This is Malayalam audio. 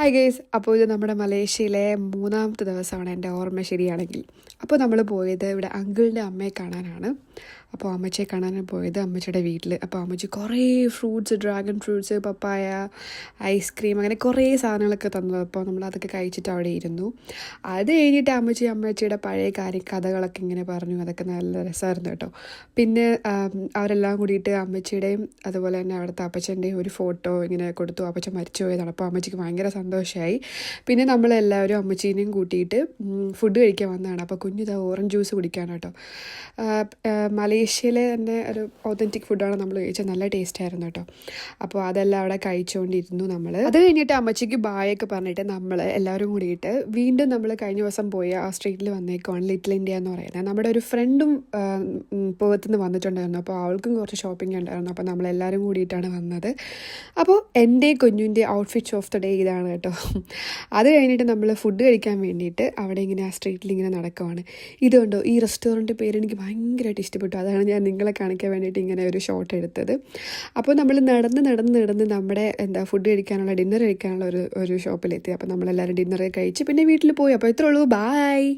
ഹായ് ഗേസ്, അപ്പോൾ ഇത് നമ്മുടെ മലേഷ്യയിലെ മൂന്നാമത്തെ ദിവസമാണ് എൻ്റെ ഓർമ്മ ശരിയാണെങ്കിൽ. അപ്പോൾ നമ്മൾ പോയത് ഇവിടെ അങ്കിളിൻ്റെ അമ്മയെ കാണാനാണ്. അപ്പോൾ അമ്മച്ചിയെ കാണാനാണ് പോയത്, അമ്മച്ചിയുടെ വീട്ടിൽ. അപ്പോൾ അമ്മച്ചി കുറേ ഫ്രൂട്ട്സ്, ഡ്രാഗൺ ഫ്രൂട്ട്സ്, പപ്പായ, ഐസ്ക്രീം, അങ്ങനെ കുറേ സാധനങ്ങളൊക്കെ തന്നത്. അപ്പോൾ നമ്മളതൊക്കെ കഴിച്ചിട്ട് അവിടെ ഇരുന്നു. അത് കഴിഞ്ഞിട്ട് അമ്മച്ചിയുടെ പഴയ കഥകളൊക്കെ ഇങ്ങനെ പറഞ്ഞു. അതൊക്കെ നല്ല രസമായിരുന്നു കേട്ടോ. പിന്നെ അവരെല്ലാം കൂടിയിട്ട് അമ്മച്ചിയുടെയും അതുപോലെ തന്നെ അവിടുത്തെ അപ്പച്ചൻ്റെയും ഒരു ഫോട്ടോ ഇങ്ങനെ കൊടുത്തു. അപ്പച്ചൻ മരിച്ചു പോയതാണ്. അപ്പോൾ അമ്മച്ചിക്ക് ഭയങ്കര സന്തോഷമായി. പിന്നെ നമ്മളെല്ലാവരും അമ്മച്ചീനെയും കൂട്ടിയിട്ട് ഫുഡ് കഴിക്കാൻ വന്നതാണ്. അപ്പോൾ കുഞ്ഞിത് ഓറഞ്ച് ജ്യൂസ് കുടിക്കാണ് കേട്ടോ. മലേഷ്യയിലെ തന്നെ ഒരു ഒതൻറ്റിക് ഫുഡാണ് നമ്മൾ കഴിച്ചത്. നല്ല ടേസ്റ്റ് ആയിരുന്നു കേട്ടോ. അപ്പോൾ അതെല്ലാം അവിടെ കഴിച്ചുകൊണ്ടിരുന്നു നമ്മൾ. അത് കഴിഞ്ഞിട്ട് അമ്മച്ചിക്ക് ബായൊക്കെ പറഞ്ഞിട്ട് നമ്മൾ എല്ലാവരും കൂടിയിട്ട് വീണ്ടും നമ്മൾ കഴിഞ്ഞ ദിവസം പോയി ആ സ്ട്രീറ്റിൽ വന്നേക്കുവാണ്, ലിറ്റിൽ ഇന്ത്യ എന്ന് പറയുന്നത്. നമ്മുടെ ഒരു ഫ്രണ്ടും പേർത്തുനിന്ന് വന്നിട്ടുണ്ടായിരുന്നു. അപ്പോൾ അവൾക്കും കുറച്ച് ഷോപ്പിംഗ് ഉണ്ടായിരുന്നു. അപ്പോൾ നമ്മളെല്ലാവരും കൂടിയിട്ടാണ് വന്നത്. അപ്പോൾ എൻ്റെ കുഞ്ഞിൻ്റെ ഔട്ട്ഫിറ്റ് ഓഫ് ദ ഡേ ഇതാണ് കേട്ടോ. അത് കഴിഞ്ഞിട്ട് നമ്മൾ ഫുഡ് കഴിക്കാൻ വേണ്ടിയിട്ട് അവിടെ ഇങ്ങനെ ആ സ്ട്രീറ്റിൽ ഇങ്ങനെ നടക്കുവാണ്. ഇതുകൊണ്ടോ ഈ റെസ്റ്റോറൻറ്റ് പേര് എനിക്ക് ഭയങ്കരമായിട്ട് ഇഷ്ടപ്പെട്ടു. അതാണ് ഞാൻ നിങ്ങളെ കാണിക്കാൻ വേണ്ടിയിട്ട് ഇങ്ങനെ ഒരു ഷോട്ട് എടുത്തത്. അപ്പോൾ നമ്മൾ നടന്ന് നമ്മുടെ ഫുഡ് കഴിക്കാനുള്ള ഡിന്നർ കഴിക്കാനുള്ള ഒരു ഷോപ്പിലെത്തി. അപ്പോൾ നമ്മളെല്ലാവരും ഡിന്നർ കഴിച്ച് പിന്നെ വീട്ടിൽ പോയി. അപ്പോൾ ഇത്രേ ഉള്ളൂ. ബായ്.